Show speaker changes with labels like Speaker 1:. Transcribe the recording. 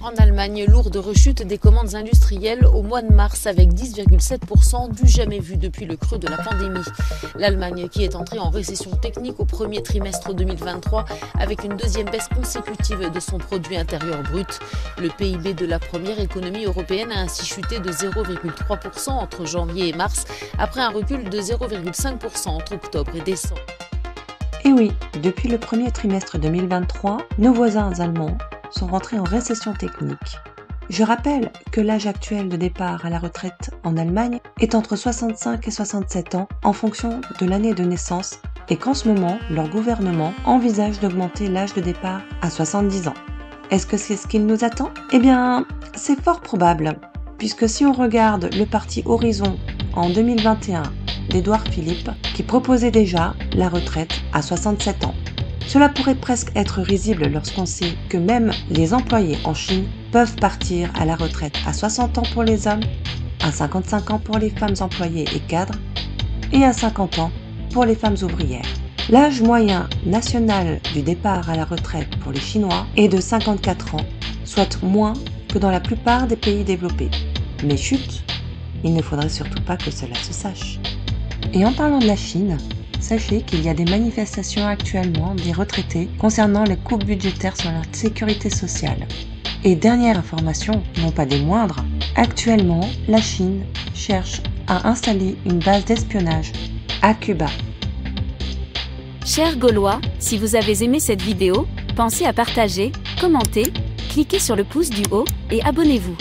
Speaker 1: En Allemagne, lourde rechute des commandes industrielles au mois de mars avec 10,7% du jamais vu depuis le creux de la pandémie. L'Allemagne qui est entrée en récession technique au premier trimestre 2023 avec une deuxième baisse consécutive de son produit intérieur brut. Le PIB de la première économie européenne a ainsi chuté de 0,3% entre janvier et mars après un recul de 0,5% entre octobre et décembre.
Speaker 2: Et oui, depuis le premier trimestre 2023, nos voisins allemands sont rentrés en récession technique. Je rappelle que l'âge actuel de départ à la retraite en Allemagne est entre 65 et 67 ans en fonction de l'année de naissance et qu'en ce moment, leur gouvernement envisage d'augmenter l'âge de départ à 70 ans. Est-ce que c'est ce qu'il nous attend ? Eh bien, c'est fort probable, puisque si on regarde le parti Horizon en 2021 d'Édouard Philippe, qui proposait déjà la retraite à 67 ans. Cela pourrait presque être risible lorsqu'on sait que même les employés en Chine peuvent partir à la retraite à 60 ans pour les hommes, à 55 ans pour les femmes employées et cadres, et à 50 ans pour les femmes ouvrières. L'âge moyen national du départ à la retraite pour les Chinois est de 54 ans, soit moins que dans la plupart des pays développés. Mais chut, il ne faudrait surtout pas que cela se sache. Et en parlant de la Chine, sachez qu'il y a des manifestations actuellement des retraités concernant les coupes budgétaires sur leur sécurité sociale. Et dernière information, non pas des moindres, actuellement, la Chine cherche à installer une base d'espionnage à Cuba.
Speaker 3: Chers Gaulois, si vous avez aimé cette vidéo, pensez à partager, commenter, cliquez sur le pouce du haut et abonnez-vous.